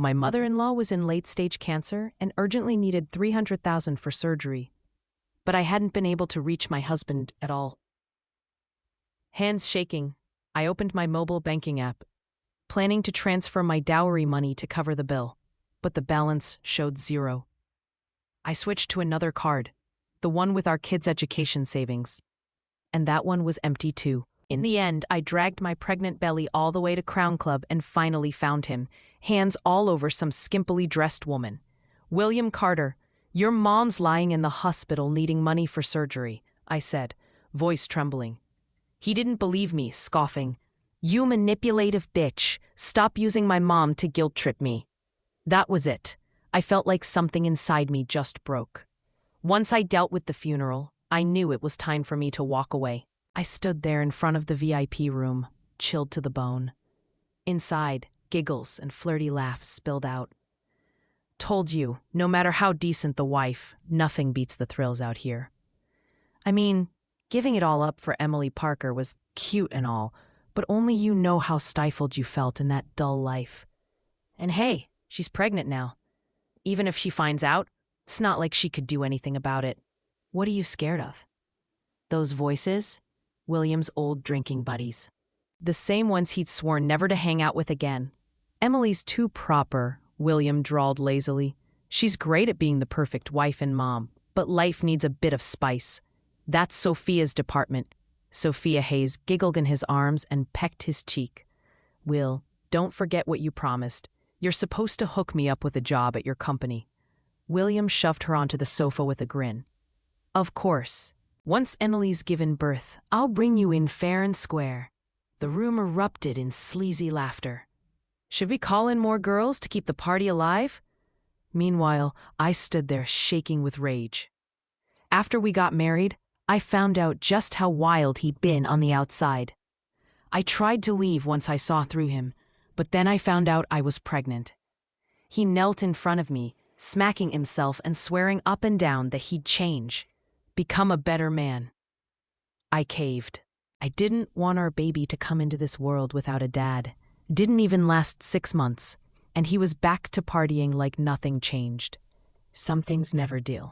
My mother-in-law was in late-stage cancer and urgently needed $300,000 for surgery. But I hadn't been able to reach my husband at all. Hands shaking, I opened my mobile banking app, planning to transfer my dowry money to cover the bill, but the balance showed zero. I switched to another card, the one with our kids' education savings, and that one was empty too. In the end, I dragged my pregnant belly all the way to Crown Club and finally found him, hands all over some skimpily dressed woman. "William Carter, your mom's lying in the hospital needing money for surgery," I said, voice trembling. He didn't believe me, scoffing. "You manipulative bitch, stop using my mom to guilt-trip me." That was it. I felt like something inside me just broke. Once I dealt with the funeral, I knew it was time for me to walk away. I stood there in front of the VIP room, chilled to the bone. Inside, giggles and flirty laughs spilled out. "Told you, no matter how decent the wife, nothing beats the thrills out here." I mean, giving it all up for Emily Parker was cute and all, but only you know how stifled you felt in that dull life. And hey, she's pregnant now. Even if she finds out, it's not like she could do anything about it. What are you scared of? Those voices? William's old drinking buddies. The same ones he'd sworn never to hang out with again. "Emily's too proper," William drawled lazily. "She's great at being the perfect wife and mom, but life needs a bit of spice. That's Sophia's department." Sophia Hayes giggled in his arms and pecked his cheek. "Will, don't forget what you promised. You're supposed to hook me up with a job at your company." William shoved her onto the sofa with a grin. "Of course. Once Emily's given birth, I'll bring you in fair and square." The room erupted in sleazy laughter. Should we call in more girls to keep the party alive? Meanwhile, I stood there shaking with rage. After we got married, I found out just how wild he'd been on the outside. I tried to leave once I saw through him, but then I found out I was pregnant. He knelt in front of me, smacking himself and swearing up and down that he'd change, become a better man. I caved. I didn't want our baby to come into this world without a dad. Didn't even last 6 months, and he was back to partying like nothing changed. Some things never do.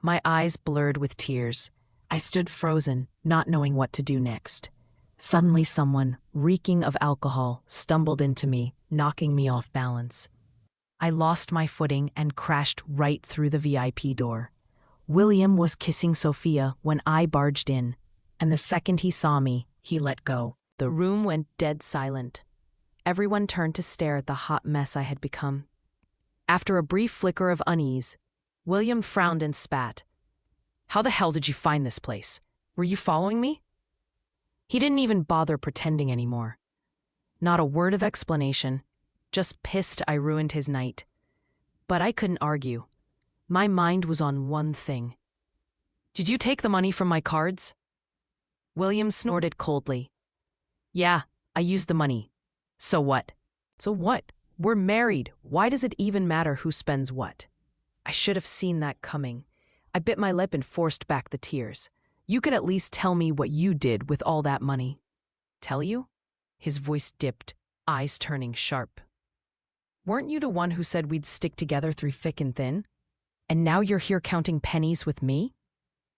My eyes blurred with tears. I stood frozen, not knowing what to do next. Suddenly someone, reeking of alcohol, stumbled into me, knocking me off balance. I lost my footing and crashed right through the VIP door. William was kissing Sophia when I barged in, and the second he saw me, he let go. The room went dead silent. Everyone turned to stare at the hot mess I had become. After a brief flicker of unease, William frowned and spat. "How the hell did you find this place? Were you following me?" He didn't even bother pretending anymore. Not a word of explanation, just pissed I ruined his night. But I couldn't argue. My mind was on one thing. "Did you take the money from my cards?" William snorted coldly. "Yeah, I used the money. So what?" "So what? We're married. Why does it even matter who spends what?" I should have seen that coming. I bit my lip and forced back the tears. "You could at least tell me what you did with all that money." "Tell you?" His voice dipped, eyes turning sharp. "Weren't you the one who said we'd stick together through thick and thin? And now you're here counting pennies with me?"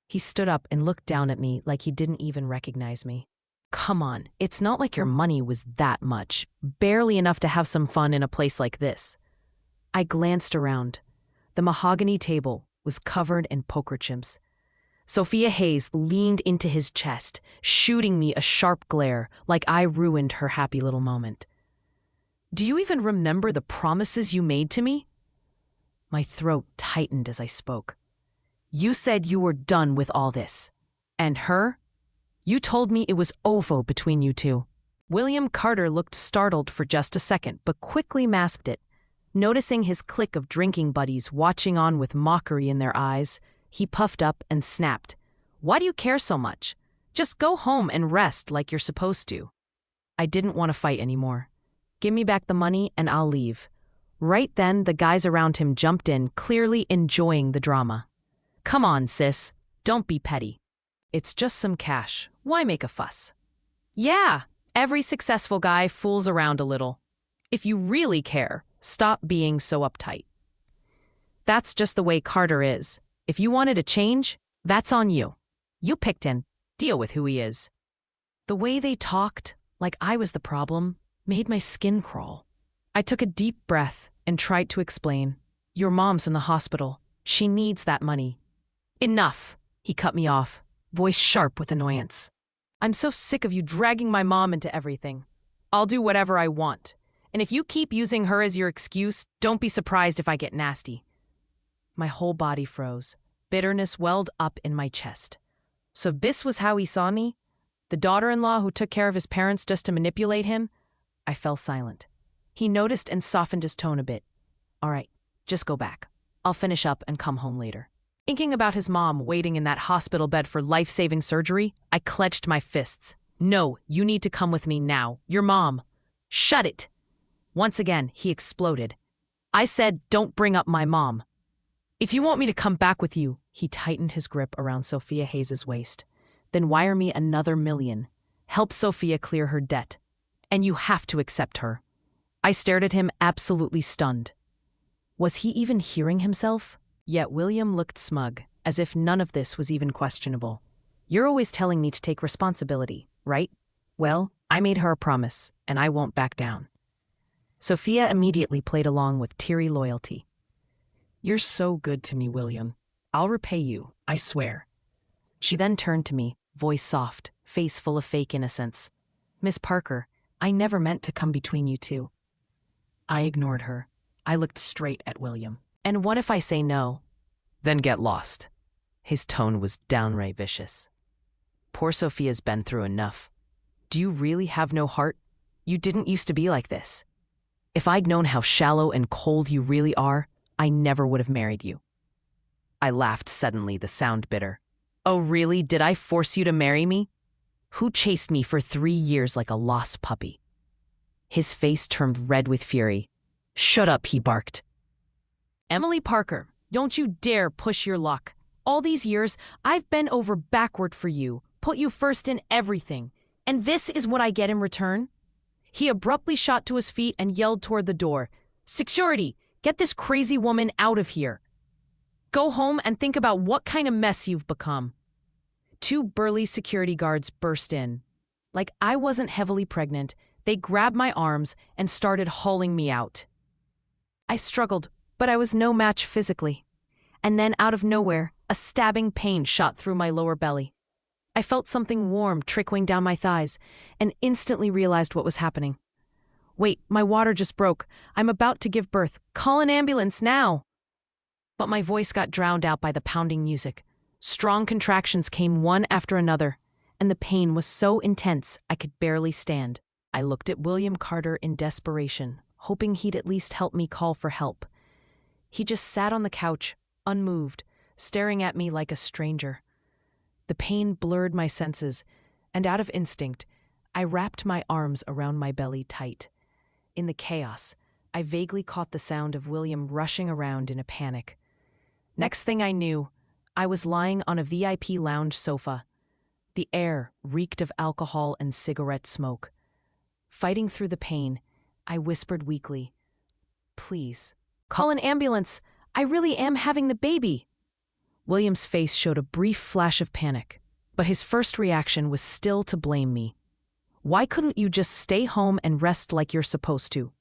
He stood up and looked down at me like he didn't even recognize me. "Come on, it's not like your money was that much, barely enough to have some fun in a place like this." I glanced around. The mahogany table was covered in poker chips. Sophia Hayes leaned into his chest, shooting me a sharp glare like I ruined her happy little moment. "Do you even remember the promises you made to me?" My throat tightened as I spoke. "You said you were done with all this. And her? You told me it was over between you two." William Carter looked startled for just a second, but quickly masked it. Noticing his clique of drinking buddies watching on with mockery in their eyes, he puffed up and snapped. "Why do you care so much? Just go home and rest like you're supposed to." I didn't want to fight anymore. "Give me back the money and I'll leave." Right then, the guys around him jumped in, clearly enjoying the drama. "Come on, sis. Don't be petty. It's just some cash. Why make a fuss?" "Yeah, every successful guy fools around a little. If you really care, Stop being so uptight. That's just the way Carter is. If you wanted a change, that's on you. You picked him. Deal with who he is. The way they talked, like I was the problem, made my skin crawl. I took a deep breath and tried to explain. Your mom's in the hospital. She needs that money. Enough, he cut me off, voice sharp with annoyance. I'm so sick of you dragging my mom into everything. I'll do whatever I want. And if you keep using her as your excuse, don't be surprised if I get nasty. My whole body froze. Bitterness welled up in my chest. So this was how he saw me? The daughter-in-law who took care of his parents just to manipulate him? I fell silent. He noticed and softened his tone a bit. All right, just go back. I'll finish up and come home later. Thinking about his mom waiting in that hospital bed for life-saving surgery, I clenched my fists. No, you need to come with me now. Your mom. Shut it! Once again, he exploded. I said, don't bring up my mom. If you want me to come back with you, he tightened his grip around Sophia Hayes' waist. Then wire me another $1 million. Help Sophia clear her debt. And you have to accept her. I stared at him, absolutely stunned. Was he even hearing himself? Yet William looked smug, as if none of this was even questionable. You're always telling me to take responsibility, right? Well, I made her a promise, and I won't back down. Sophia immediately played along with teary loyalty. You're so good to me, William. I'll repay you, I swear. She then turned to me, voice soft, face full of fake innocence. Miss Parker, I never meant to come between you two. I ignored her. I looked straight at William. And what if I say no? Then get lost. His tone was downright vicious. Poor Sophia's been through enough. Do you really have no heart? You didn't used to be like this. If I'd known how shallow and cold you really are, I never would have married you. I laughed suddenly, the sound bitter. Oh really, did I force you to marry me? Who chased me for 3 years like a lost puppy? His face turned red with fury. Shut up, he barked. Emily Parker, don't you dare push your luck. All these years, I've been over backward for you, put you first in everything. And this is what I get in return? He abruptly shot to his feet and yelled toward the door. Security, get this crazy woman out of here. Go home and think about what kind of mess you've become. 2 burly security guards burst in. Like I wasn't heavily pregnant, they grabbed my arms and started hauling me out. I struggled, but I was no match physically. And then out of nowhere, a stabbing pain shot through my lower belly. I felt something warm trickling down my thighs and instantly realized what was happening. Wait, my water just broke. I'm about to give birth. Call an ambulance now. But my voice got drowned out by the pounding music. Strong contractions came one after another, and the pain was so intense I could barely stand. I looked at William Carter in desperation, hoping he'd at least help me call for help. He just sat on the couch, unmoved, staring at me like a stranger. The pain blurred my senses, and out of instinct, I wrapped my arms around my belly tight. In the chaos, I vaguely caught the sound of William rushing around in a panic. Next thing I knew, I was lying on a VIP lounge sofa. The air reeked of alcohol and cigarette smoke. Fighting through the pain, I whispered weakly, Please, call an ambulance. I really am having the baby. William's face showed a brief flash of panic, but his first reaction was still to blame me. Why couldn't you just stay home and rest like you're supposed to?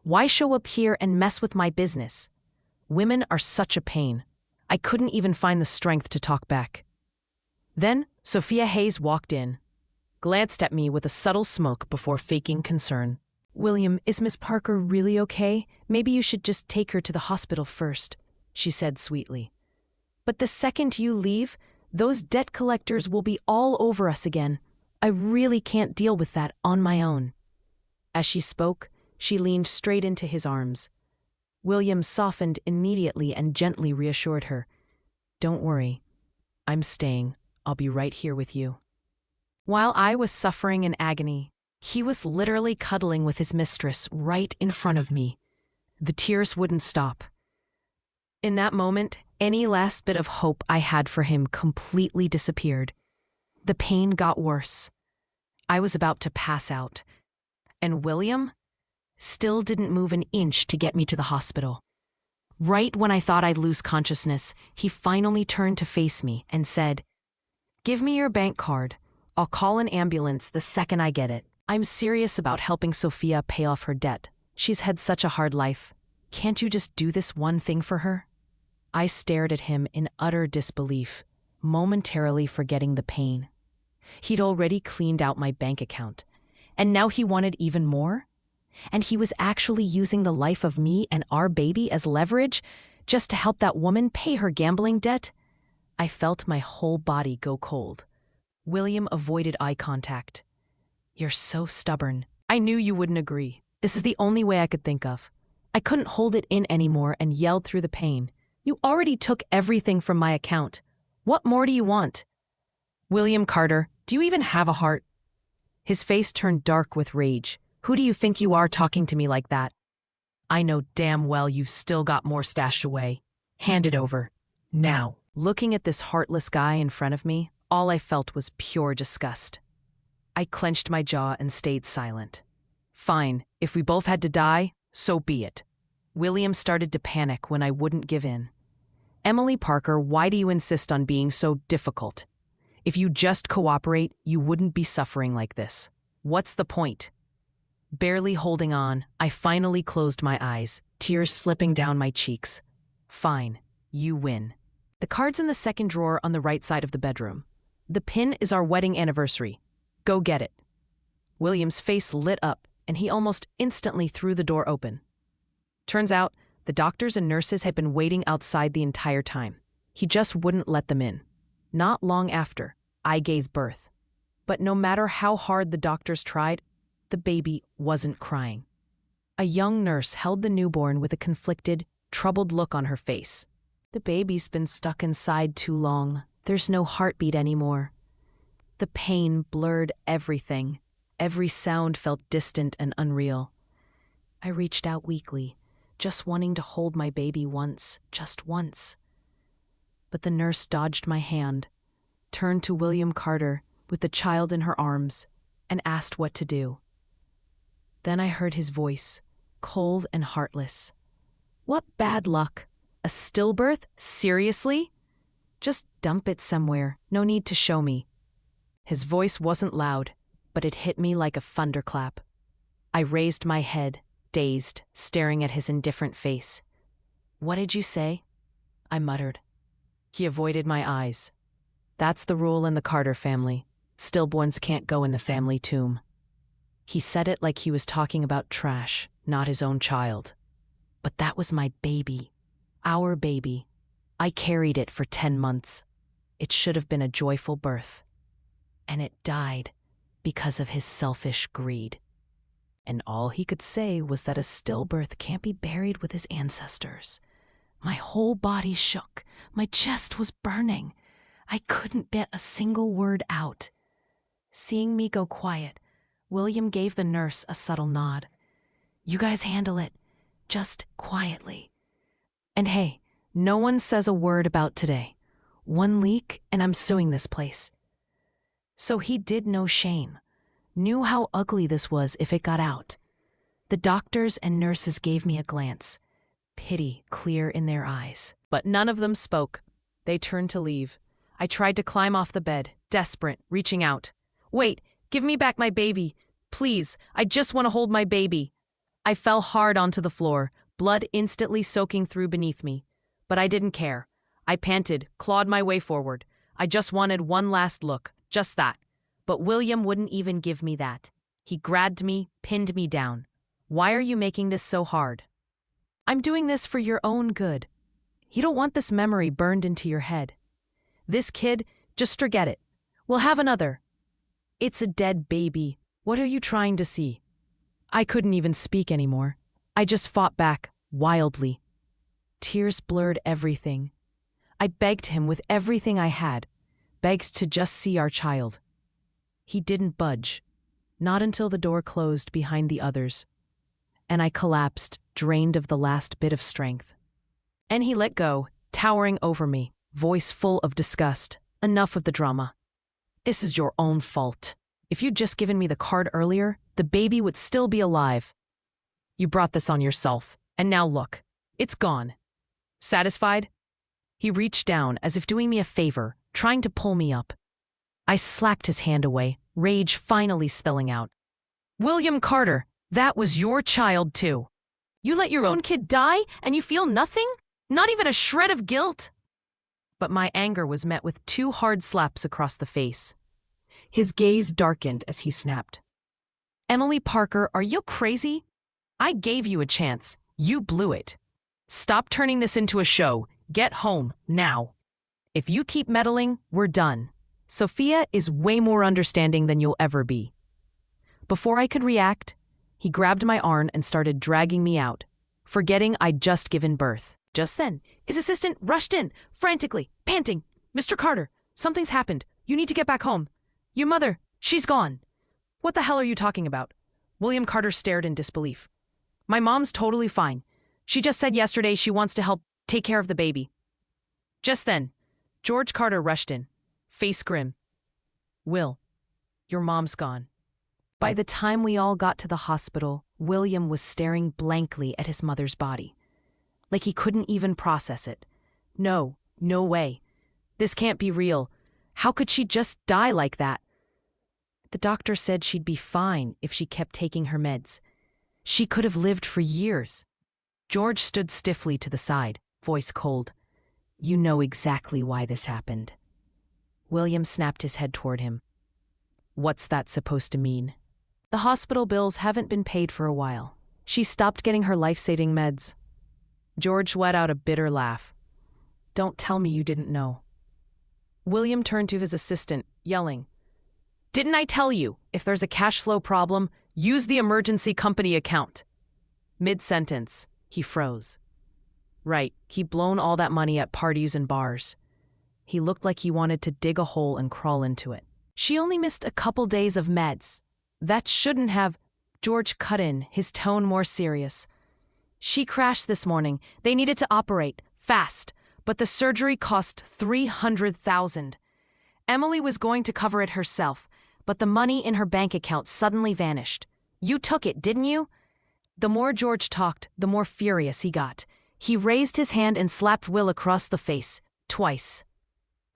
Why show up here and mess with my business? Women are such a pain. I couldn't even find the strength to talk back. Then Sophia Hayes walked in, glanced at me with a subtle smirk before faking concern. William, is Miss Parker really okay? Maybe you should just take her to the hospital first, she said sweetly. But the second you leave, those debt collectors will be all over us again. I really can't deal with that on my own. As she spoke, she leaned straight into his arms. William softened immediately and gently reassured her. Don't worry. I'm staying. I'll be right here with you. While I was suffering in agony, he was literally cuddling with his mistress right in front of me. The tears wouldn't stop. In that moment, any last bit of hope I had for him completely disappeared. The pain got worse. I was about to pass out. And William? still didn't move an inch to get me to the hospital. Right when I thought I'd lose consciousness, he finally turned to face me and said, "Give me your bank card. I'll call an ambulance the second I get it. I'm serious about helping Sophia pay off her debt. She's had such a hard life. Can't you just do this one thing for her?" I stared at him in utter disbelief, momentarily forgetting the pain. He'd already cleaned out my bank account, and now he wanted even more? And he was actually using the life of me and our baby as leverage just to help that woman pay her gambling debt? I felt my whole body go cold. William avoided eye contact. "You're so stubborn. I knew you wouldn't agree. This is the only way I could think of." I couldn't hold it in anymore and yelled through the pain. "You already took everything from my account. What more do you want?" "William Carter, do you even have a heart?" His face turned dark with rage. "Who do you think you are talking to me like that? I know damn well you've still got more stashed away. Hand it over. Now." Looking at this heartless guy in front of me, all I felt was pure disgust. I clenched my jaw and stayed silent. Fine, if we both had to die, so be it. William started to panic when I wouldn't give in. "Emily Parker, why do you insist on being so difficult? If you just cooperate, you wouldn't be suffering like this. What's the point?" Barely holding on, I finally closed my eyes, tears slipping down my cheeks. "Fine, you win. The card's in the second drawer on the right side of the bedroom. The pin is our wedding anniversary. Go get it." William's face lit up, and he almost instantly threw the door open. Turns out, the doctors and nurses had been waiting outside the entire time. He just wouldn't let them in. Not long after, I gave birth. But no matter how hard the doctors tried, the baby wasn't crying. A young nurse held the newborn with a conflicted, troubled look on her face. "The baby's been stuck inside too long. There's no heartbeat anymore." The pain blurred everything. Every sound felt distant and unreal. I reached out weakly, just wanting to hold my baby once, just once. But the nurse dodged my hand, turned to William Carter with the child in her arms, and asked what to do. Then I heard his voice, cold and heartless. "What bad luck. A stillbirth? Seriously? Just dump it somewhere. No need to show me." His voice wasn't loud, but it hit me like a thunderclap. I raised my head, dazed, staring at his indifferent face. "What did you say?" I muttered. He avoided my eyes. "That's the rule in the Carter family. Stillborns can't go in the family tomb." He said it like he was talking about trash, not his own child. But that was my baby. Our baby. I carried it for 10 months. It should have been a joyful birth. And it died because of his selfish greed. And all he could say was that a stillbirth can't be buried with his ancestors. My whole body shook. My chest was burning. I couldn't get a single word out. Seeing me go quiet, William gave the nurse a subtle nod. "You guys handle it, just quietly. And hey, no one says a word about today. One leak and I'm suing this place." So he did no shame. Knew how ugly this was if it got out. The doctors and nurses gave me a glance, pity clear in their eyes. But none of them spoke. They turned to leave. I tried to climb off the bed, desperate, reaching out. "Wait, give me back my baby. Please, I just want to hold my baby." I fell hard onto the floor, blood instantly soaking through beneath me. But I didn't care. I panted, clawed my way forward. I just wanted one last look, just that. But William wouldn't even give me that. He grabbed me, pinned me down. "Why are you making this so hard?" "I'm doing this for your own good. You don't want this memory burned into your head. This kid, just forget it. We'll have another. It's a dead baby. What are you trying to see?" I couldn't even speak anymore. I just fought back, wildly. Tears blurred everything. I begged him with everything I had, begged to just see our child. He didn't budge, not until the door closed behind the others, and I collapsed, drained of the last bit of strength. And he let go, towering over me, voice full of disgust. "Enough of the drama. This is your own fault. If you'd just given me the card earlier, the baby would still be alive." You brought this on yourself, and now look. It's gone. Satisfied? He reached down as if doing me a favor, trying to pull me up. I slacked his hand away, rage finally spilling out. William Carter, that was your child too. You let your own kid die and you feel nothing? Not even a shred of guilt? But my anger was met with 2 hard slaps across the face. His gaze darkened as he snapped. Emily Parker, are you crazy? I gave you a chance. You blew it. Stop turning this into a show. Get home, now. If you keep meddling, we're done. Sophia is way more understanding than you'll ever be. Before I could react, he grabbed my arm and started dragging me out, forgetting I'd just given birth. Just then, his assistant rushed in, frantically, panting. Mr. Carter, something's happened. You need to get back home. Your mother, she's gone. What the hell are you talking about? William Carter stared in disbelief. My mom's totally fine. She just said yesterday she wants to help take care of the baby. Just then, George Carter rushed in, face grim. Will, your mom's gone. By the time we all got to the hospital, William was staring blankly at his mother's body, like he couldn't even process it. No way. This can't be real. How could she just die like that? The doctor said she'd be fine if she kept taking her meds. She could have lived for years. George stood stiffly to the side, voice cold. You know exactly why this happened. William snapped his head toward him. What's that supposed to mean? The hospital bills haven't been paid for a while. She stopped getting her life-saving meds. George let out a bitter laugh. Don't tell me you didn't know. William turned to his assistant, yelling, Didn't I tell you, if there's a cash flow problem, use the emergency company account? Mid-sentence, he froze. Right, he'd blown all that money at parties and bars. He looked like he wanted to dig a hole and crawl into it. She only missed a couple days of meds. That shouldn't have... George cut in, his tone more serious. She crashed this morning. They needed to operate, fast, but the surgery cost $300,000. Emily was going to cover it herself, but the money in her bank account suddenly vanished. You took it, didn't you? The more George talked, the more furious he got. He raised his hand and slapped Will across the face, twice.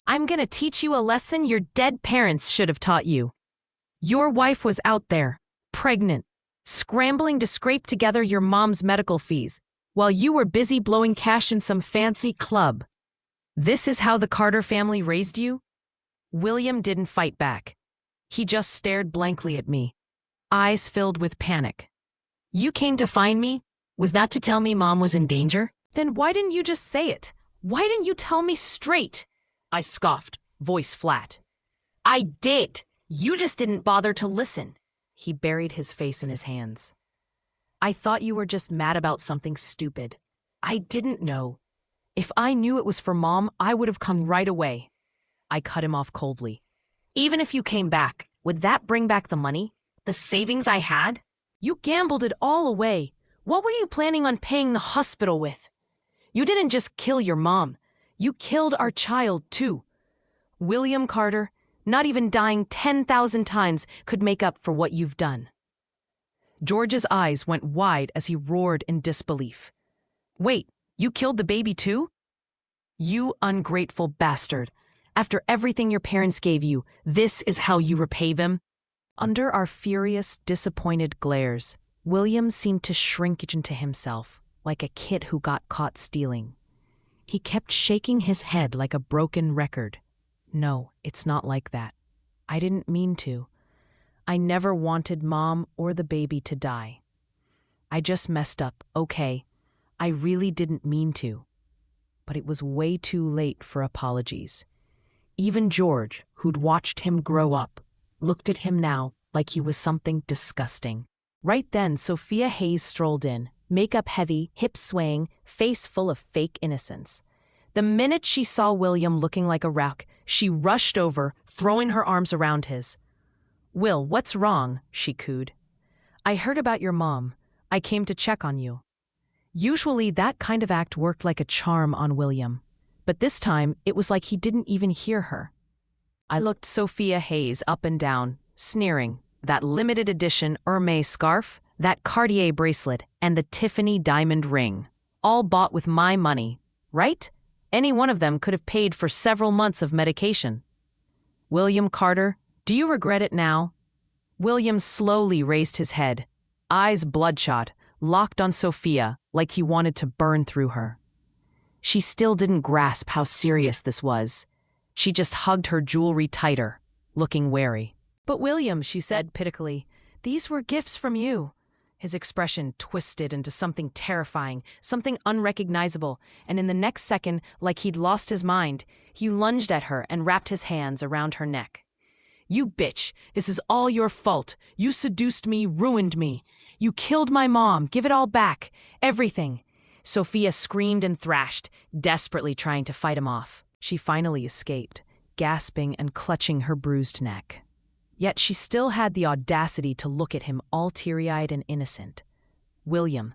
I'm gonna teach you a lesson your dead parents should have taught you. Your wife was out there, pregnant, scrambling to scrape together your mom's medical fees, while you were busy blowing cash in some fancy club. This is how the Carter family raised you? William didn't fight back. He just stared blankly at me, eyes filled with panic. You came to find me? Was that to tell me Mom was in danger? Then why didn't you just say it? Why didn't you tell me straight? I scoffed, voice flat. I did. You just didn't bother to listen. He buried his face in his hands. I thought you were just mad about something stupid. I didn't know. If I knew it was for Mom, I would have come right away. I cut him off coldly. Even if you came back, would that bring back the money? The savings I had? You gambled it all away. What were you planning on paying the hospital with? You didn't just kill your mom. You killed our child, too. William Carter, not even dying 10,000 times could make up for what you've done. George's eyes went wide as he roared in disbelief. Wait, you killed the baby, too? You ungrateful bastard. After everything your parents gave you, this is how you repay them? Under our furious, disappointed glares, William seemed to shrink into himself, like a kid who got caught stealing. He kept shaking his head like a broken record. No, it's not like that. I didn't mean to. I never wanted Mom or the baby to die. I just messed up, okay. I really didn't mean to. But it was way too late for apologies. Even George, who'd watched him grow up, looked at him now like he was something disgusting. Right then, Sophia Hayes strolled in, makeup heavy, hips swaying, face full of fake innocence. The minute she saw William looking like a rock, she rushed over, throwing her arms around his. Will, what's wrong? She cooed. I heard about your mom. I came to check on you. Usually that kind of act worked like a charm on William, but this time it was like he didn't even hear her. I looked Sophia Hayes up and down, sneering. That limited edition Hermes scarf? That Cartier bracelet and the Tiffany diamond ring, all bought with my money, right? Any one of them could have paid for several months of medication. William Carter, do you regret it now? William slowly raised his head, eyes bloodshot, locked on Sophia like he wanted to burn through her. She still didn't grasp how serious this was. She just hugged her jewelry tighter, looking wary. "But William," she said pitifully, "these were gifts from you." His expression twisted into something terrifying, something unrecognizable, and in the next second, like he'd lost his mind, he lunged at her and wrapped his hands around her neck. "You bitch, this is all your fault. You seduced me, ruined me. You killed my mom, give it all back. Everything." Sophia screamed and thrashed, desperately trying to fight him off. She finally escaped, gasping and clutching her bruised neck. Yet she still had the audacity to look at him all teary-eyed and innocent. "William,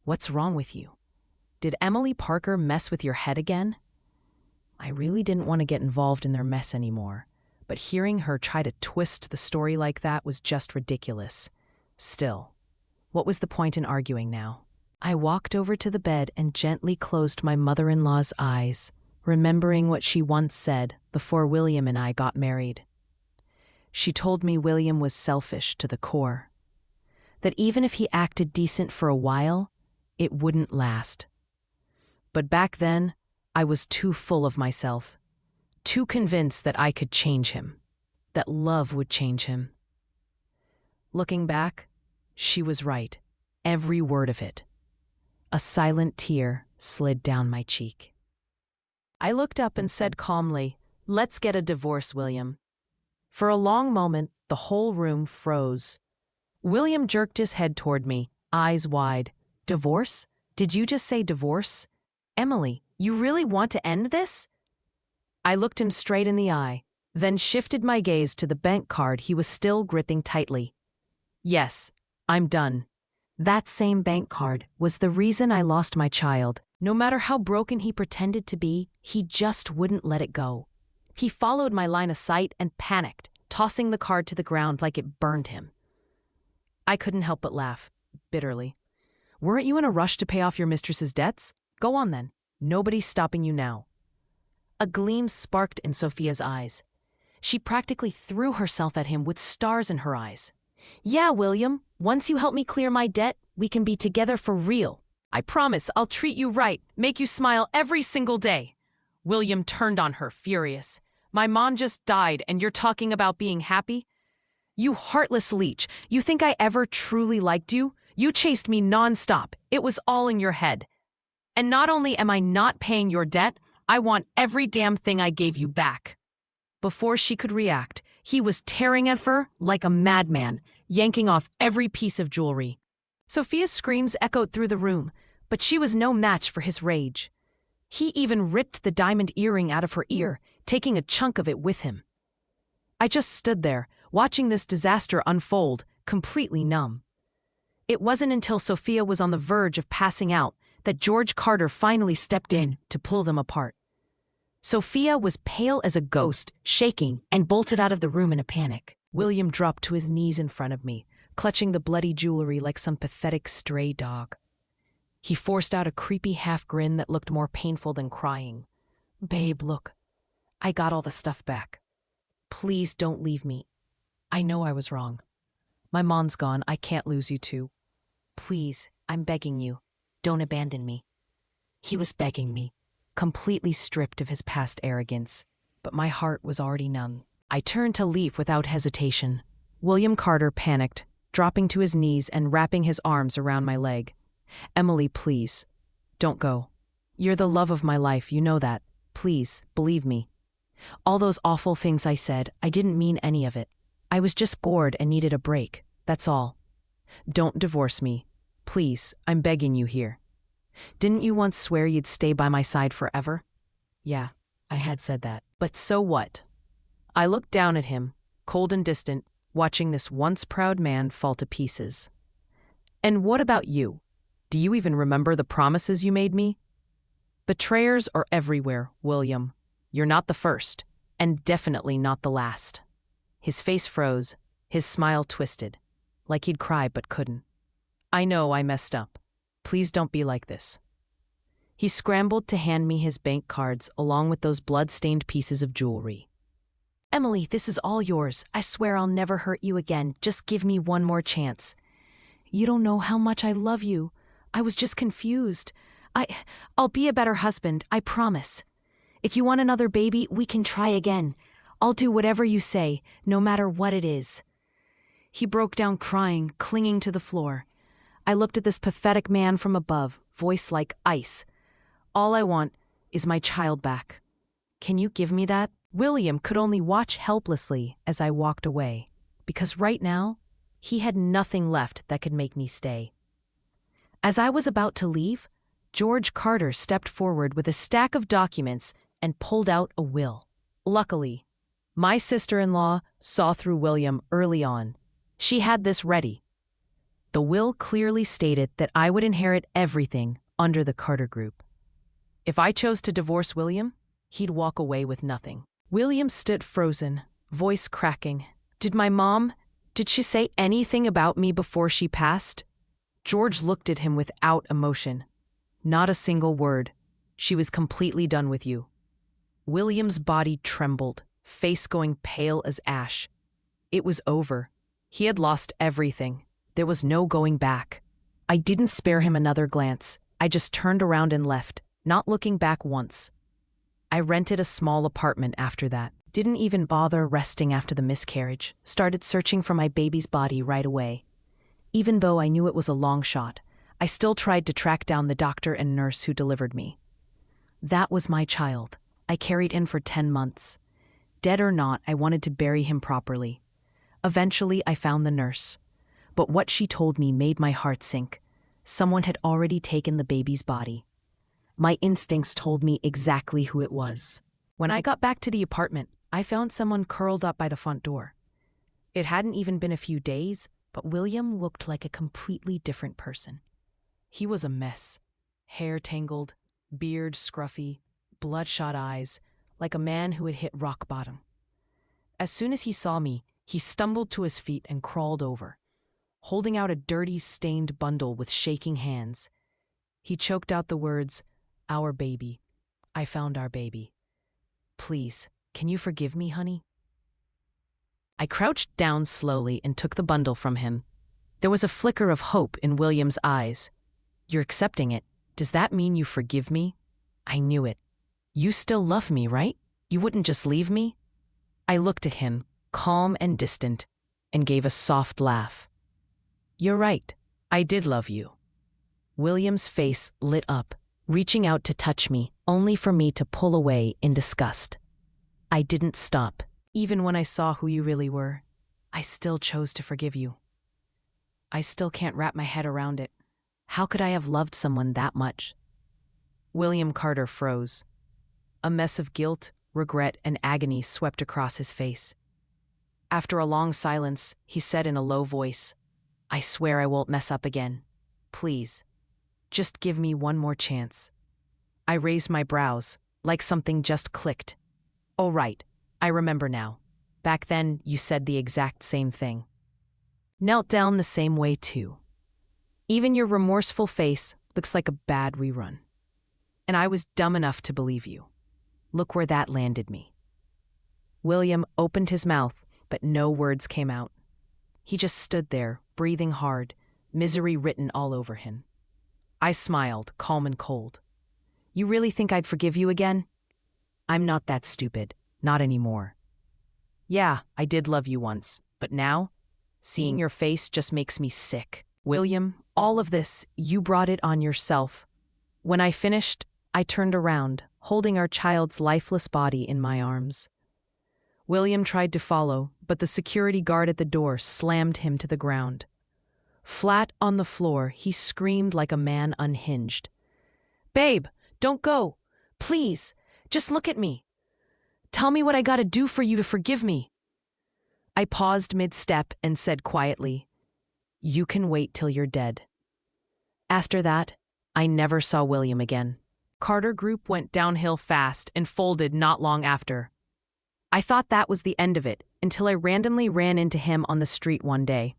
what's wrong with you? Did Emily Parker mess with your head again?" I really didn't want to get involved in their mess anymore, but hearing her try to twist the story like that was just ridiculous. Still, what was the point in arguing now? I walked over to the bed and gently closed my mother-in-law's eyes, remembering what she once said before William and I got married. She told me William was selfish to the core, that even if he acted decent for a while, it wouldn't last. But back then, I was too full of myself, too convinced that I could change him, that love would change him. Looking back, she was right, every word of it. A silent tear slid down my cheek. I looked up and said calmly, "Let's get a divorce, William." For a long moment, the whole room froze. William jerked his head toward me, eyes wide. "Divorce? Did you just say divorce? Emily, you really want to end this?" I looked him straight in the eye, then shifted my gaze to the bank card he was still gripping tightly. "Yes, I'm done." That same bank card was the reason I lost my child. No matter how broken he pretended to be, he just wouldn't let it go. He followed my line of sight and panicked, tossing the card to the ground like it burned him. I couldn't help but laugh, bitterly. "Weren't you in a rush to pay off your mistress's debts? Go on then. Nobody's stopping you now." A gleam sparked in Sophia's eyes. She practically threw herself at him with stars in her eyes. "Yeah, William, once you help me clear my debt, we can be together for real. I promise I'll treat you right, make you smile every single day." William turned on her, furious. "My mom just died and you're talking about being happy? You heartless leech, you think I ever truly liked you? You chased me nonstop. It was all in your head. And not only am I not paying your debt, I want every damn thing I gave you back." Before she could react, he was tearing at her like a madman, yanking off every piece of jewelry. Sophia's screams echoed through the room, but she was no match for his rage. He even ripped the diamond earring out of her ear, taking a chunk of it with him. I just stood there, watching this disaster unfold, completely numb. It wasn't until Sophia was on the verge of passing out that George Carter finally stepped in to pull them apart. Sophia was pale as a ghost, shaking, and bolted out of the room in a panic. William dropped to his knees in front of me, clutching the bloody jewelry like some pathetic stray dog. He forced out a creepy half-grin that looked more painful than crying. "Babe, look. I got all the stuff back. Please don't leave me. I know I was wrong. My mom's gone. I can't lose you too. Please, I'm begging you. Don't abandon me." He was begging me, completely stripped of his past arrogance, but my heart was already numb. I turned to leave without hesitation. William Carter panicked, dropping to his knees and wrapping his arms around my leg. "Emily, please, don't go. You're the love of my life, you know that. Please, believe me. All those awful things I said, I didn't mean any of it. I was just bored and needed a break, that's all. Don't divorce me. Please, I'm begging you here. Didn't you once swear you'd stay by my side forever?" Yeah, I had said that. But so what? I looked down at him, cold and distant, watching this once proud man fall to pieces. "And what about you? Do you even remember the promises you made me?" "Betrayers are everywhere, William. You're not the first, and definitely not the last." His face froze, his smile twisted, like he'd cry but couldn't. I know I messed up. Please don't be like this. He scrambled to hand me his bank cards along with those blood-stained pieces of jewelry. Emily, this is all yours. I swear I'll never hurt you again. Just give me one more chance. You don't know how much I love you. I was just confused. I'll be a better husband, I promise. If you want another baby, we can try again. I'll do whatever you say, no matter what it is. He broke down crying, clinging to the floor. I looked at this pathetic man from above, voice like ice. All I want is my child back. Can you give me that? William could only watch helplessly as I walked away, because right now, he had nothing left that could make me stay. As I was about to leave, George Carter stepped forward with a stack of documents and pulled out a will. Luckily, my sister-in-law saw through William early on. She had this ready. The will clearly stated that I would inherit everything under the Carter Group. If I chose to divorce William, he'd walk away with nothing. William stood frozen, voice cracking. Did she say anything about me before she passed? George looked at him without emotion. Not a single word. She was completely done with you. William's body trembled, face going pale as ash. It was over. He had lost everything. There was no going back. I didn't spare him another glance. I just turned around and left, not looking back once. I rented a small apartment after that. Didn't even bother resting after the miscarriage. Started searching for my baby's body right away. Even though I knew it was a long shot, I still tried to track down the doctor and nurse who delivered me. That was my child. I carried him for 10 months. Dead or not, I wanted to bury him properly. Eventually, I found the nurse. But what she told me made my heart sink. Someone had already taken the baby's body. My instincts told me exactly who it was. When I got back to the apartment, I found someone curled up by the front door. It hadn't even been a few days, but William looked like a completely different person. He was a mess. Hair tangled, beard scruffy, bloodshot eyes, like a man who had hit rock bottom. As soon as he saw me, he stumbled to his feet and crawled over, holding out a dirty, stained bundle with shaking hands. He choked out the words, "Our baby. I found our baby. Please, can you forgive me, honey?" I crouched down slowly and took the bundle from him. There was a flicker of hope in William's eyes. "You're accepting it. Does that mean you forgive me?" I knew it. "You still love me, right? You wouldn't just leave me?" I looked at him, calm and distant, and gave a soft laugh. "You're right. I did love you." William's face lit up, reaching out to touch me, only for me to pull away in disgust. I didn't stop. Even when I saw who you really were, I still chose to forgive you. I still can't wrap my head around it. How could I have loved someone that much? William Carter froze. A mess of guilt, regret, and agony swept across his face. After a long silence, he said in a low voice, "I swear I won't mess up again. Please, just give me one more chance." I raised my brows, like something just clicked. "Oh, right. I remember now. Back then, you said the exact same thing. Knelt down the same way, too. Even your remorseful face looks like a bad rerun. And I was dumb enough to believe you. Look where that landed me." William opened his mouth, but no words came out. He just stood there, breathing hard, misery written all over him. I smiled, calm and cold. "You really think I'd forgive you again?" "I'm not that stupid. Not anymore. Yeah, I did love you once, but now, seeing your face just makes me sick. William, all of this, you brought it on yourself." When I finished, I turned around, holding our child's lifeless body in my arms. William tried to follow, but the security guard at the door slammed him to the ground. Flat on the floor, he screamed like a man unhinged. "Babe, don't go. Please, just look at me. Tell me what I gotta do for you to forgive me." I paused mid-step and said quietly, "You can wait till you're dead." After that, I never saw William again. Carter Group went downhill fast and folded not long after. I thought that was the end of it until I randomly ran into him on the street one day.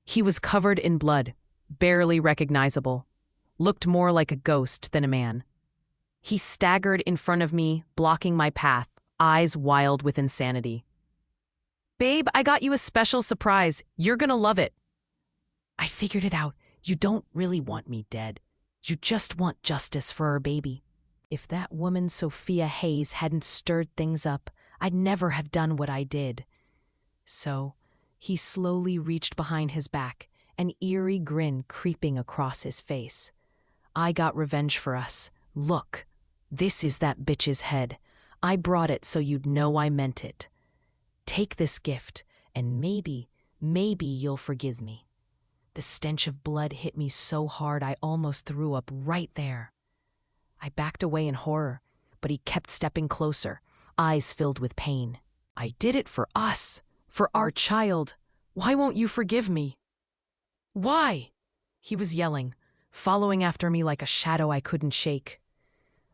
He was covered in blood, barely recognizable, looked more like a ghost than a man. He staggered in front of me, blocking my path, eyes wild with insanity. "Babe, I got you a special surprise. You're gonna love it." "I figured it out. You don't really want me dead. You just want justice for our baby." If that woman Sophia Hayes hadn't stirred things up, I'd never have done what I did. So, he slowly reached behind his back, an eerie grin creeping across his face. "I got revenge for us. Look, this is that bitch's head. I brought it so you'd know I meant it. Take this gift, and maybe you'll forgive me." The stench of blood hit me so hard I almost threw up right there. I backed away in horror, but he kept stepping closer, eyes filled with pain. "I did it for us, for our child. Why won't you forgive me?" "Why?" he was yelling, following after me like a shadow I couldn't shake.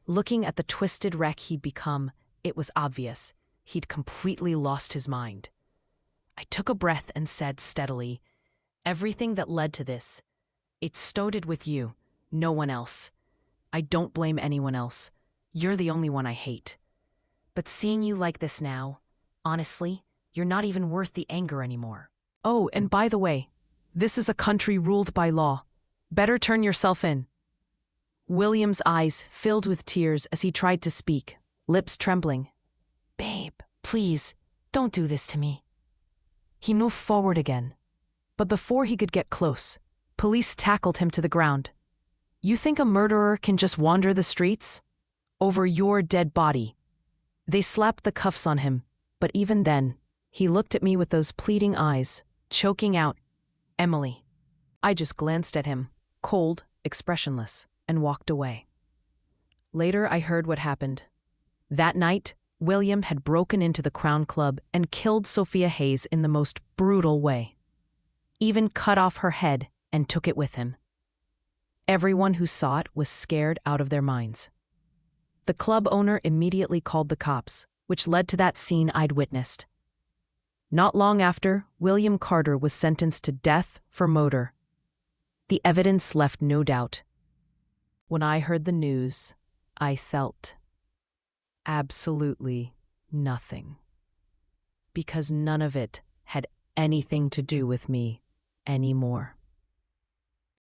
Looking at the twisted wreck he'd become, it was obvious he'd completely lost his mind. I took a breath and said steadily, "Everything that led to this, it started with you, no one else. I don't blame anyone else. You're the only one I hate. But seeing you like this now, honestly, you're not even worth the anger anymore. Oh, and by the way, this is a country ruled by law. Better turn yourself in." William's eyes filled with tears as he tried to speak, lips trembling. "Babe, please, don't do this to me." He moved forward again, but before he could get close, police tackled him to the ground. "You think a murderer can just wander the streets? Over your dead body." They slapped the cuffs on him, but even then, he looked at me with those pleading eyes, choking out, "Emily." I just glanced at him, cold, expressionless, and walked away. Later, I heard what happened. That night, William had broken into the Crown Club and killed Sophia Hayes in the most brutal way. Even cut off her head and took it with him. Everyone who saw it was scared out of their minds. The club owner immediately called the cops, which led to that scene I'd witnessed. Not long after, William Carter was sentenced to death for murder. The evidence left no doubt. When I heard the news, I felt absolutely nothing. Because none of it had anything to do with me anymore.